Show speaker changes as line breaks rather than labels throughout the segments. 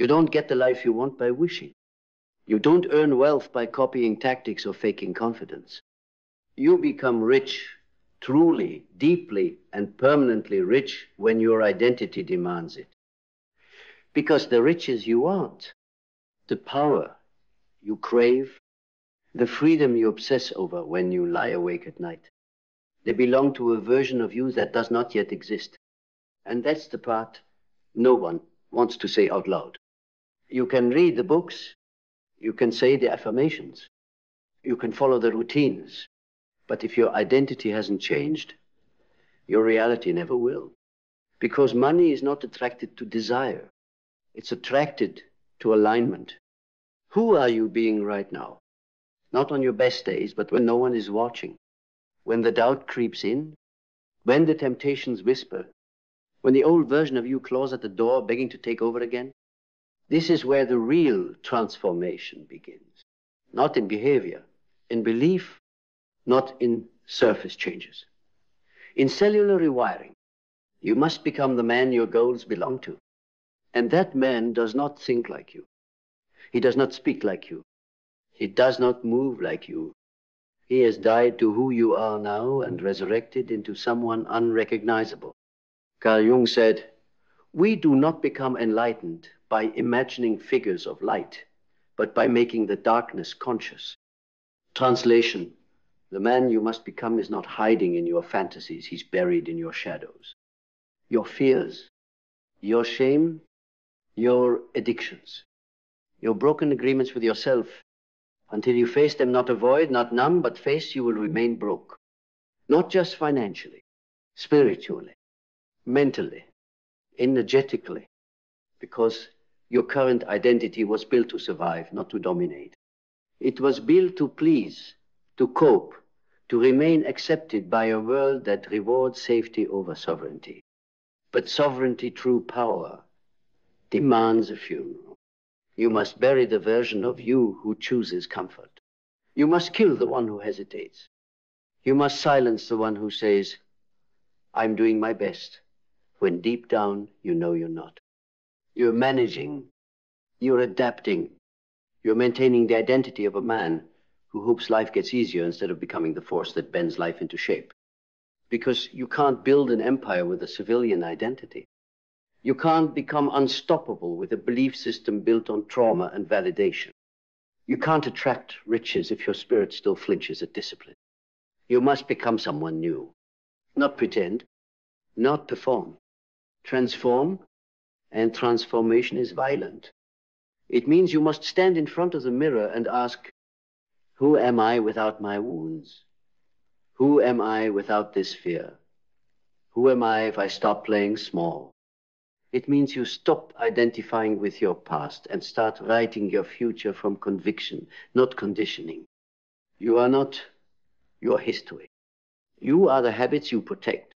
You don't get the life you want by wishing. You don't earn wealth by copying tactics or faking confidence. You become rich, truly, deeply, and permanently rich when your identity demands it. Because the riches you want, the power you crave, the freedom you obsess over when you lie awake at night, they belong to a version of you that does not yet exist. And that's the part no one wants to say out loud. You can read the books, you can say the affirmations, you can follow the routines, but if your identity hasn't changed, your reality never will. Because money is not attracted to desire, it's attracted to alignment. Who are you being right now? Not on your best days, but when no one is watching, when the doubt creeps in, when the temptations whisper, when the old version of you claws at the door begging to take over again. This is where the real transformation begins. Not in behavior, in belief, not in surface changes. In cellular rewiring, you must become the man your goals belong to. And that man does not think like you. He does not speak like you. He does not move like you. He has died to who you are now and resurrected into someone unrecognizable. Carl Jung said, "We do not become enlightened by imagining figures of light, but by making the darkness conscious." Translation, the man you must become is not hiding in your fantasies, he's buried in your shadows. Your fears, your shame, your addictions, your broken agreements with yourself. Until you face them, not avoid, not numb, but face, you will remain broke. Not just financially, spiritually, mentally, energetically, because your current identity was built to survive, not to dominate. It was built to please, to cope, to remain accepted by a world that rewards safety over sovereignty. But sovereignty, true power, demands a funeral. You must bury the version of you who chooses comfort. You must kill the one who hesitates. You must silence the one who says, "I'm doing my best," when deep down you know you're not. You're managing, you're adapting, you're maintaining the identity of a man who hopes life gets easier instead of becoming the force that bends life into shape. Because you can't build an empire with a civilian identity. You can't become unstoppable with a belief system built on trauma and validation. You can't attract riches if your spirit still flinches at discipline. You must become someone new. Not pretend, not perform. Transform, and transformation is violent. It means you must stand in front of the mirror and ask, who am I without my wounds? Who am I without this fear? Who am I if I stop playing small? It means you stop identifying with your past and start writing your future from conviction, not conditioning. You are not your history. You are the habits you protect.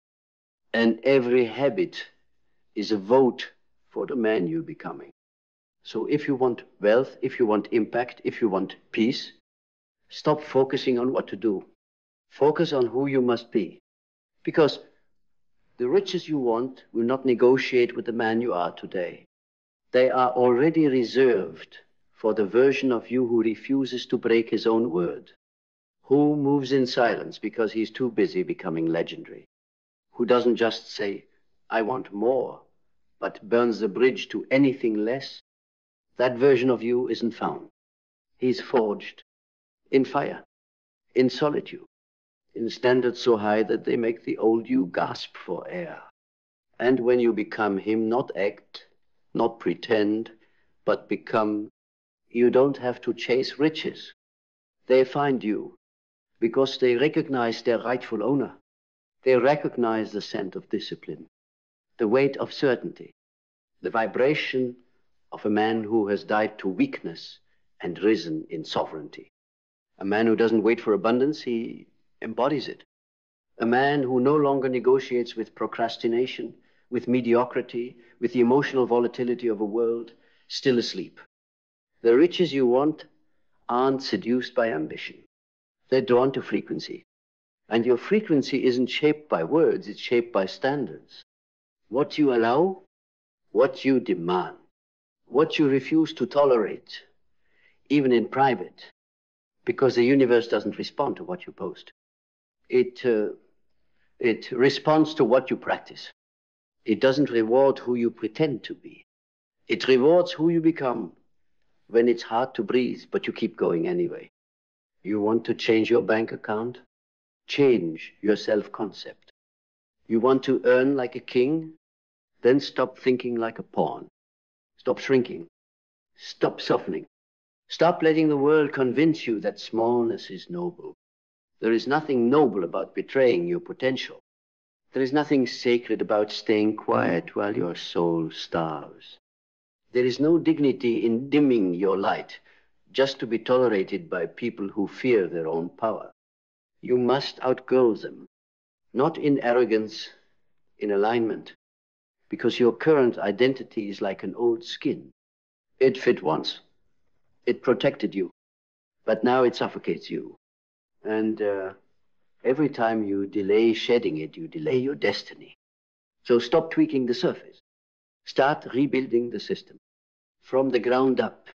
And every habit is a vote for the man you're becoming. So if you want wealth, if you want impact, if you want peace, stop focusing on what to do. Focus on who you must be. Because the riches you want will not negotiate with the man you are today. They are already reserved for the version of you who refuses to break his own word, who moves in silence because he's too busy becoming legendary, who doesn't just say, "I want more," but burns the bridge to anything less. That version of you isn't found. He's forged in fire, in solitude, in standards so high that they make the old you gasp for air. And when you become him, not act, not pretend, but become, you don't have to chase riches. They find you because they recognize their rightful owner. They recognize the scent of discipline, the weight of certainty, the vibration of a man who has died to weakness and risen in sovereignty. A man who doesn't wait for abundance, he embodies it. A man who no longer negotiates with procrastination, with mediocrity, with the emotional volatility of a world still asleep. The riches you want aren't seduced by ambition. They're drawn to frequency. And your frequency isn't shaped by words, it's shaped by standards. What you allow, what you demand. what you refuse to tolerate, even in private, because the universe doesn't respond to what you post. It responds to what you practice. It doesn't reward who you pretend to be. It rewards who you become when it's hard to breathe, but you keep going anyway. You want to change your bank account? Change your self-concept. You want to earn like a king? Then stop thinking like a pawn. Stop shrinking. Stop softening. Stop letting the world convince you that smallness is noble. There is nothing noble about betraying your potential. There is nothing sacred about staying quiet while your soul starves. There is no dignity in dimming your light just to be tolerated by people who fear their own power. You must outgrow them, not in arrogance, in alignment, because your current identity is like an old skin. It fit once. It protected you, but now it suffocates you. And every time you delay shedding it, you delay your destiny. So stop tweaking the surface. Start rebuilding the system from the ground up,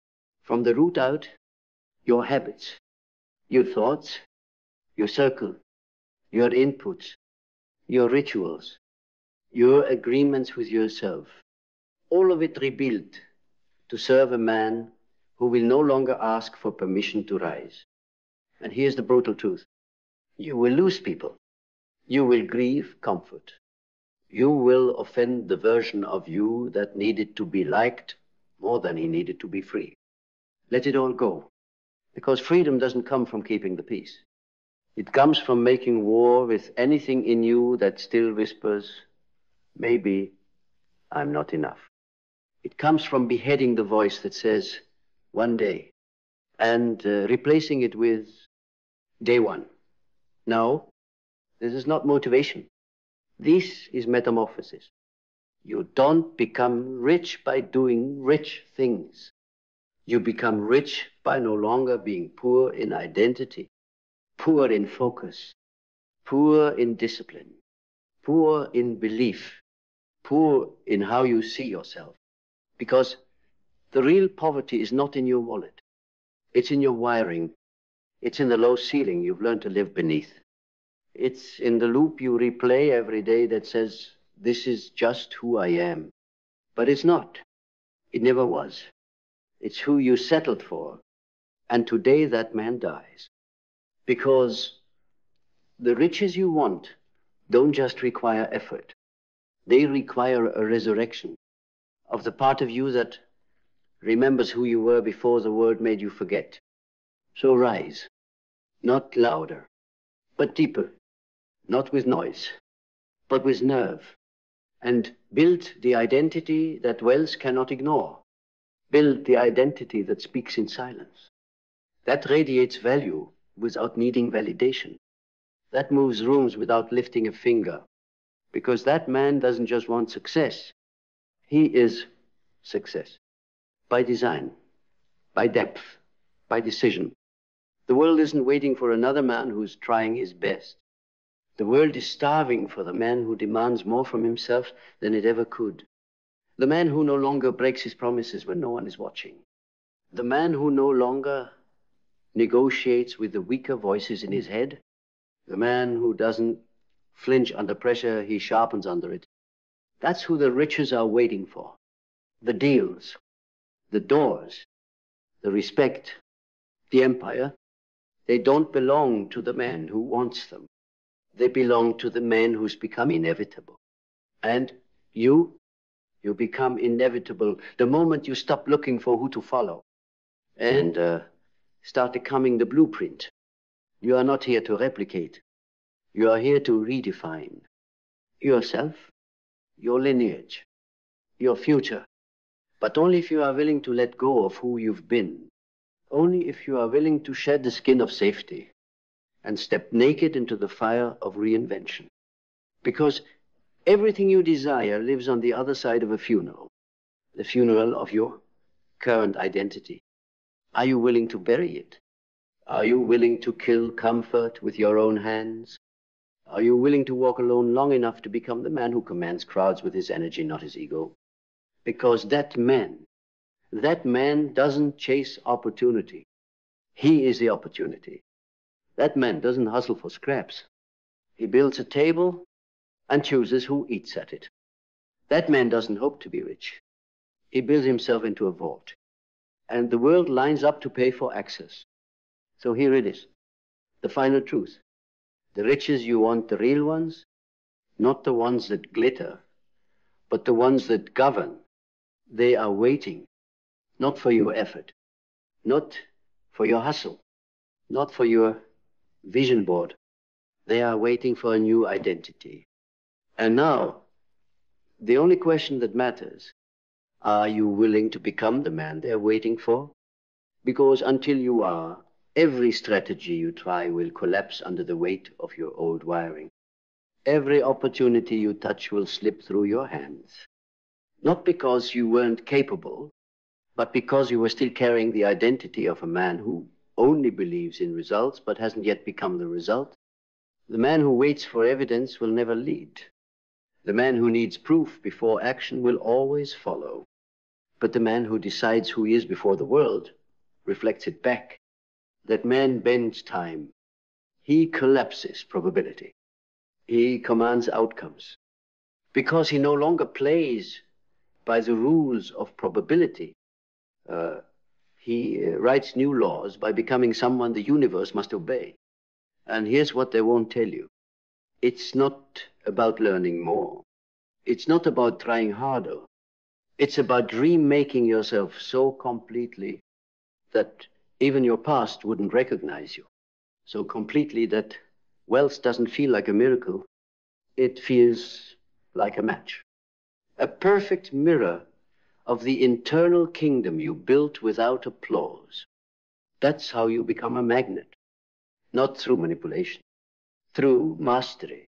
from the root out, your habits, your thoughts, your circle, your inputs, your rituals, your agreements with yourself. All of it rebuilt to serve a man who will no longer ask for permission to rise. And here's the brutal truth. You will lose people. You will grieve comfort. You will offend the version of you that needed to be liked more than he needed to be free. Let it all go. Because freedom doesn't come from keeping the peace. It comes from making war with anything in you that still whispers, maybe I'm not enough. It comes from beheading the voice that says, one day, and replacing it with day one. No, this is not motivation. This is metamorphosis. You don't become rich by doing rich things. You become rich by no longer being poor in identity, poor in focus, poor in discipline, poor in belief, poor in how you see yourself. Because the real poverty is not in your wallet. It's in your wiring. It's in the low ceiling you've learned to live beneath. It's in the loop you replay every day that says, this is just who I am. But it's not. It never was. It's who you settled for. And today that man dies. Because the riches you want don't just require effort. They require a resurrection of the part of you that remembers who you were before the world made you forget. So rise, not louder, but deeper, not with noise, but with nerve, and build the identity that wells cannot ignore. Build the identity that speaks in silence. That radiates value without needing validation. That moves rooms without lifting a finger. Because that man doesn't just want success. He is success. By design, by depth, by decision. The world isn't waiting for another man who's trying his best. The world is starving for the man who demands more from himself than it ever could. The man who no longer breaks his promises when no one is watching. The man who no longer negotiates with the weaker voices in his head. The man who doesn't flinch under pressure, he sharpens under it. That's who the riches are waiting for. The deals, the doors, the respect, the empire. They don't belong to the man who wants them. They belong to the man who's become inevitable. And you become inevitable the moment you stop looking for who to follow and start becoming the blueprint. You are not here to replicate. You are here to redefine yourself, your lineage, your future. But only if you are willing to let go of who you've been. Only if you are willing to shed the skin of safety and step naked into the fire of reinvention. Because everything you desire lives on the other side of a funeral, the funeral of your current identity. Are you willing to bury it? Are you willing to kill comfort with your own hands? Are you willing to walk alone long enough to become the man who commands crowds with his energy, not his ego? Because that man That man doesn't chase opportunity. He is the opportunity. That man doesn't hustle for scraps. He builds a table and chooses who eats at it. That man doesn't hope to be rich. He builds himself into a vault. And the world lines up to pay for access. So here it is, the final truth. The riches you want, the real ones, not the ones that glitter, but the ones that govern. They are waiting, not for your effort, not for your hustle, not for your vision board. They are waiting for a new identity. And now, the only question that matters, are you willing to become the man they're waiting for? Because until you are, every strategy you try will collapse under the weight of your old wiring. Every opportunity you touch will slip through your hands. Not because you weren't capable, but because you were still carrying the identity of a man who only believes in results but hasn't yet become the result. The man who waits for evidence will never lead. The man who needs proof before action will always follow. But the man who decides who he is before the world reflects it back. That man bends time. He collapses probability. He commands outcomes. Because he no longer plays by the rules of probability. He writes new laws by becoming someone the universe must obey. And here's what they won't tell you. It's not about learning more. It's not about trying harder. It's about dream-making yourself so completely that even your past wouldn't recognize you. So completely that wealth doesn't feel like a miracle. It feels like a match. A perfect mirror of the internal kingdom you built without applause. That's how you become a magnet. Not through manipulation, through mastery.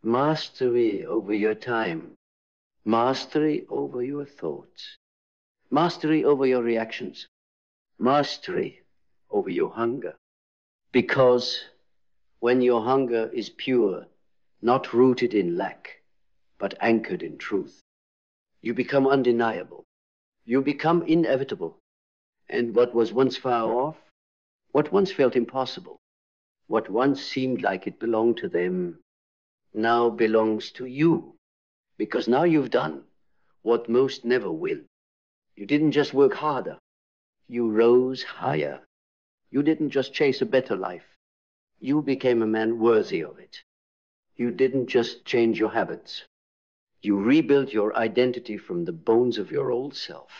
Mastery over your time. Mastery over your thoughts. Mastery over your reactions. Mastery over your hunger. Because when your hunger is pure, not rooted in lack, but anchored in truth, you become undeniable. You become inevitable. And what was once far off, what once felt impossible, what once seemed like it belonged to them, now belongs to you. Because now you've done what most never will. You didn't just work harder. You rose higher. You didn't just chase a better life. You became a man worthy of it. You didn't just change your habits. You rebuilt your identity from the bones of your old self.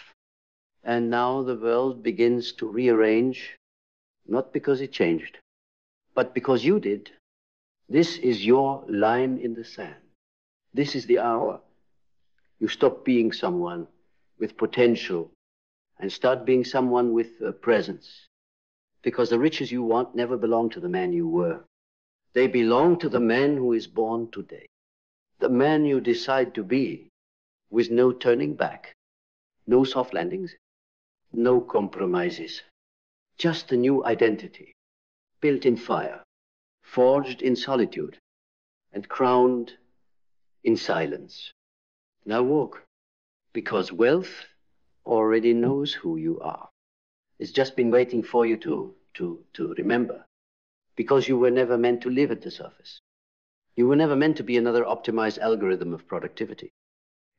And now the world begins to rearrange, not because it changed, but because you did. This is your line in the sand. This is the hour. You stop being someone with potential and start being someone with presence. Because the riches you want never belong to the man you were. They belong to the man who is born today. The man you decide to be, with no turning back, no soft landings, no compromises. Just a new identity, built in fire, forged in solitude, and crowned in silence. Now walk, because wealth already knows who you are. It's just been waiting for you to remember, because you were never meant to live at the surface. You were never meant to be another optimized algorithm of productivity.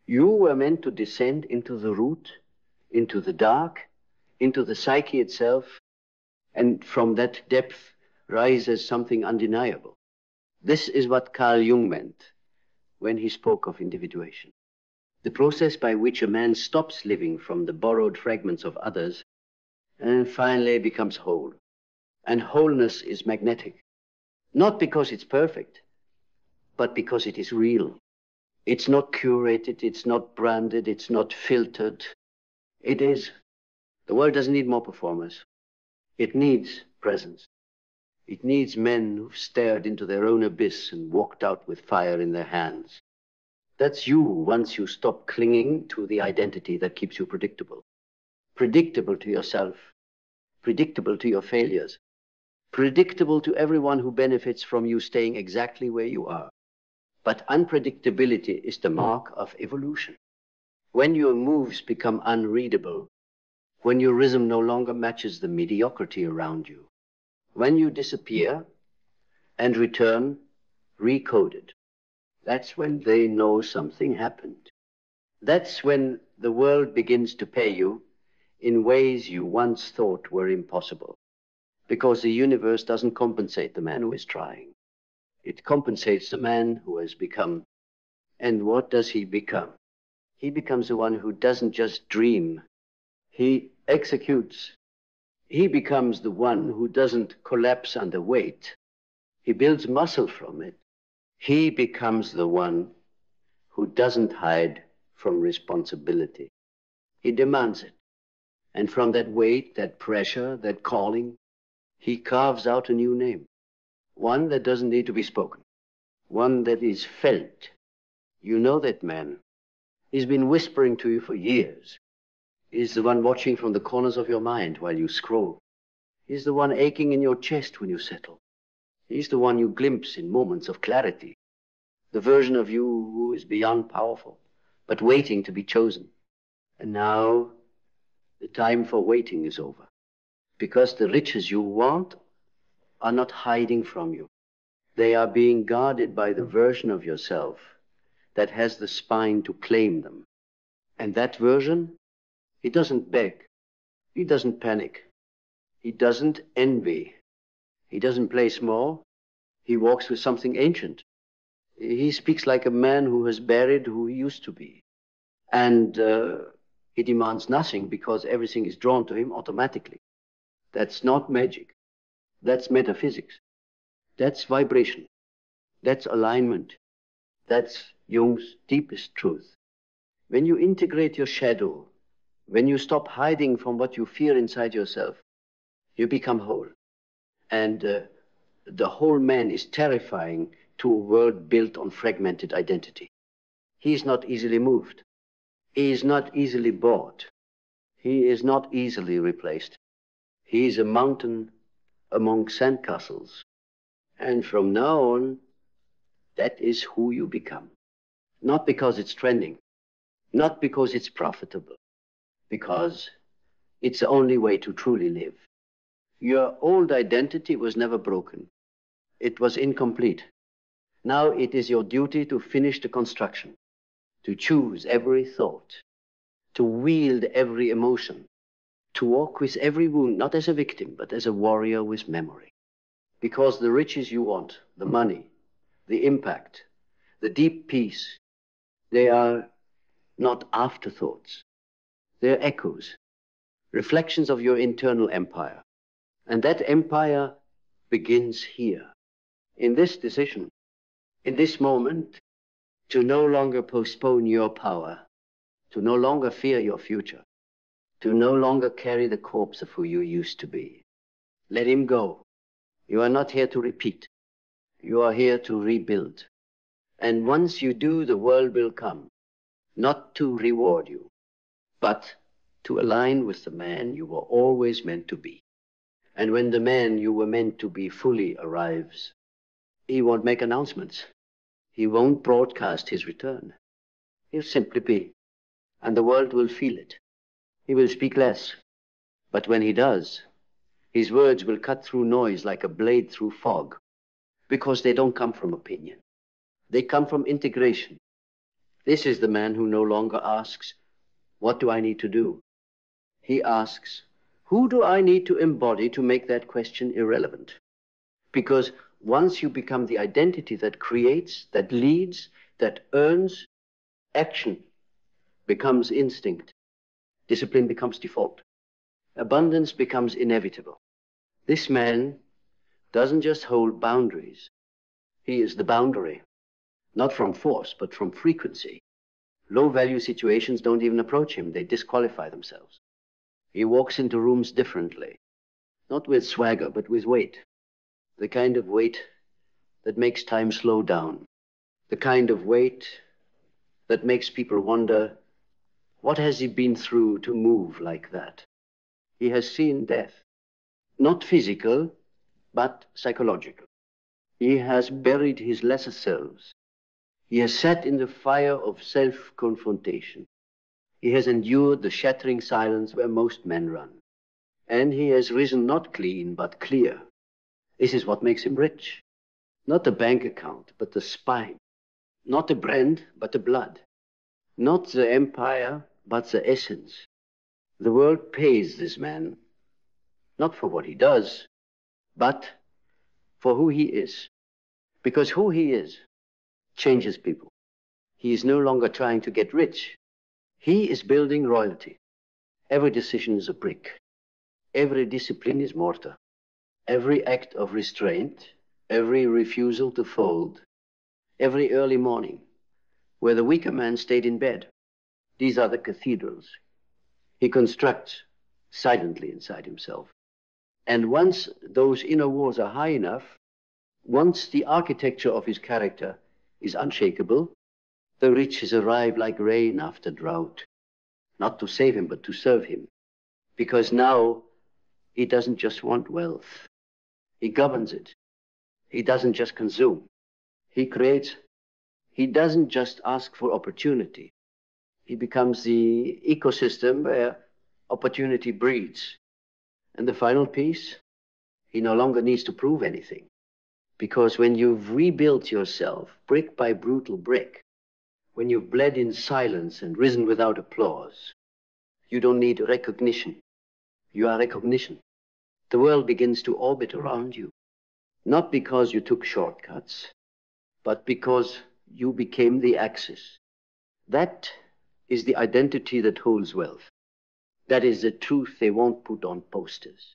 You were meant to descend into the root, into the dark, into the psyche itself, and from that depth rise as something undeniable. This is what Carl Jung meant when he spoke of individuation. The process by which a man stops living from the borrowed fragments of others and finally becomes whole. And wholeness is magnetic, not because it's perfect, but because it is real. It's not curated, it's not branded, it's not filtered. It is. The world doesn't need more performers. It needs presence. It needs men who've stared into their own abyss and walked out with fire in their hands. That's you once you stop clinging to the identity that keeps you predictable. Predictable to yourself. Predictable to your failures. Predictable to everyone who benefits from you staying exactly where you are. But unpredictability is the mark of evolution. When your moves become unreadable, when your rhythm no longer matches the mediocrity around you, when you disappear and return recoded. That's when they know something happened. That's when the world begins to pay you in ways you once thought were impossible. Because the universe doesn't compensate the man who is trying. It compensates the man who has become. And what does he become? He becomes the one who doesn't just dream. He executes. He becomes the one who doesn't collapse under weight. He builds muscle from it. He becomes the one who doesn't hide from responsibility. He demands it. And from that weight, that pressure, that calling, he carves out a new name. One that doesn't need to be spoken. One that is felt. You know that man. He's been whispering to you for years. He's the one watching from the corners of your mind while you scroll. He's the one aching in your chest when you settle. He's the one you glimpse in moments of clarity. The version of you who is beyond powerful, but waiting to be chosen. And now, the time for waiting is over. Because the riches you want are not hiding from you. They are being guarded by the version of yourself that has the spine to claim them. And that version, he doesn't beg. He doesn't panic. He doesn't envy. He doesn't play small. He walks with something ancient. He speaks like a man who has buried who he used to be. And he demands nothing because everything is drawn to him automatically. That's not magic. That's metaphysics. That's vibration. That's alignment. That's Jung's deepest truth. When you integrate your shadow, when you stop hiding from what you fear inside yourself, you become whole. And the whole man is terrifying to a world built on fragmented identity. He is not easily moved. He is not easily bought. He is not easily replaced. He is a mountain among sandcastles. And from now on, that is who you become. Not because it's trending, not because it's profitable, because it's the only way to truly live. Your old identity was never broken. It was incomplete. Now it is your duty to finish the construction, to choose every thought, to wield every emotion, to walk with every wound, not as a victim, but as a warrior with memory. Because the riches you want, the money, the impact, the deep peace, they are not afterthoughts. They're echoes, reflections of your internal empire. And that empire begins here, in this decision, in this moment, to no longer postpone your power, to no longer fear your future, to no longer carry the corpse of who you used to be. Let him go. You are not here to repeat. You are here to rebuild. And once you do, the world will come, not to reward you, but to align with the man you were always meant to be. And when the man you were meant to be fully arrives, he won't make announcements. He won't broadcast his return. He'll simply be, and the world will feel it. He will speak less, but when he does, his words will cut through noise like a blade through fog, because they don't come from opinion. They come from integration. This is the man who no longer asks, what do I need to do? He asks, who do I need to embody to make that question irrelevant? Because once you become the identity that creates, that leads, that earns, action becomes instinct. Discipline becomes default. Abundance becomes inevitable. This man doesn't just hold boundaries. He is the boundary, not from force, but from frequency. Low-value situations don't even approach him. They disqualify themselves. He walks into rooms differently, not with swagger, but with weight. The kind of weight that makes time slow down. The kind of weight that makes people wonder, what has he been through to move like that? He has seen death, not physical, but psychological. He has buried his lesser selves. He has sat in the fire of self-confrontation. He has endured the shattering silence where most men run. And he has risen not clean, but clear. This is what makes him rich. Not the bank account, but the spine. Not the brand, but the blood. Not the empire, but the essence. The world pays this man, not for what he does, but for who he is. Because who he is changes people. He is no longer trying to get rich. He is building royalty. Every decision is a brick. Every discipline is mortar. Every act of restraint, every refusal to fold, every early morning, where the weaker man stayed in bed. These are the cathedrals he constructs silently inside himself. And once those inner walls are high enough, once the architecture of his character is unshakable, the riches arrive like rain after drought, not to save him, but to serve him. Because now he doesn't just want wealth. He governs it. He doesn't just consume. He creates. He doesn't just ask for opportunity. He becomes the ecosystem where opportunity breeds. And the final piece, he no longer needs to prove anything. Because when you've rebuilt yourself brick by brutal brick, when you've bled in silence and risen without applause, you don't need recognition. You are recognition. The world begins to orbit around you, not because you took shortcuts, but because you became the axis. That is the identity that holds wealth. That is the truth they won't put on posters.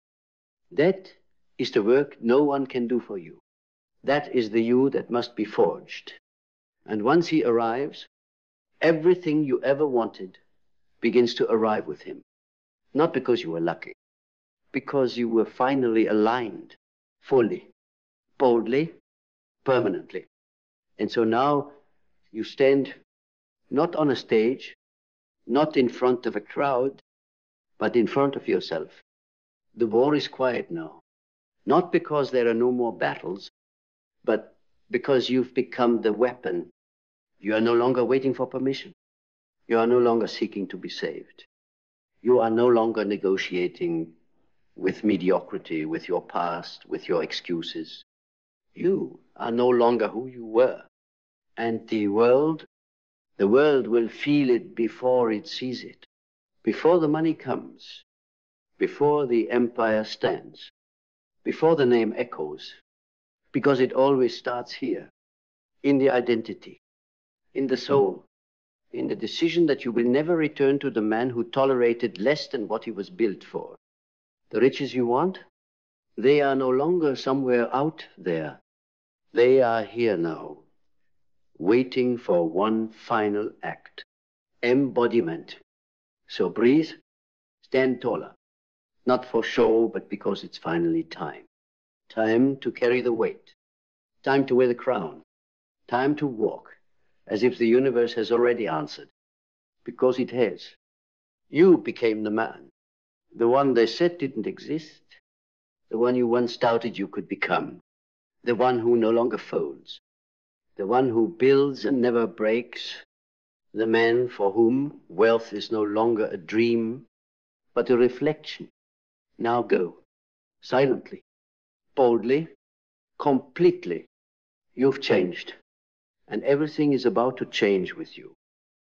That is the work no one can do for you. That is the you that must be forged. And once he arrives, everything you ever wanted begins to arrive with him. Not because you were lucky, because you were finally aligned, fully, boldly, permanently. And so now you stand not on a stage, not in front of a crowd, but in front of yourself. The war is quiet now, not because there are no more battles, but because you've become the weapon. You are no longer waiting for permission. You are no longer seeking to be saved. You are no longer negotiating with mediocrity, with your past, with your excuses. You are no longer who you were. And the world will feel it before it sees it. Before the money comes, before the empire stands, before the name echoes, because it always starts here, in the identity, in the soul, in the decision that you will never return to the man who tolerated less than what he was built for. The riches you want, they are no longer somewhere out there. They are here now, waiting for one final act, embodiment. So breathe, stand taller, not for show, but because it's finally time. Time to carry the weight, time to wear the crown, time to walk as if the universe has already answered, because it has. You became the man, the one they said didn't exist, the one you once doubted you could become, the one who no longer folds, the one who builds and never breaks, the man for whom wealth is no longer a dream, but a reflection. Now go, silently, boldly, completely. You've changed, and everything is about to change with you.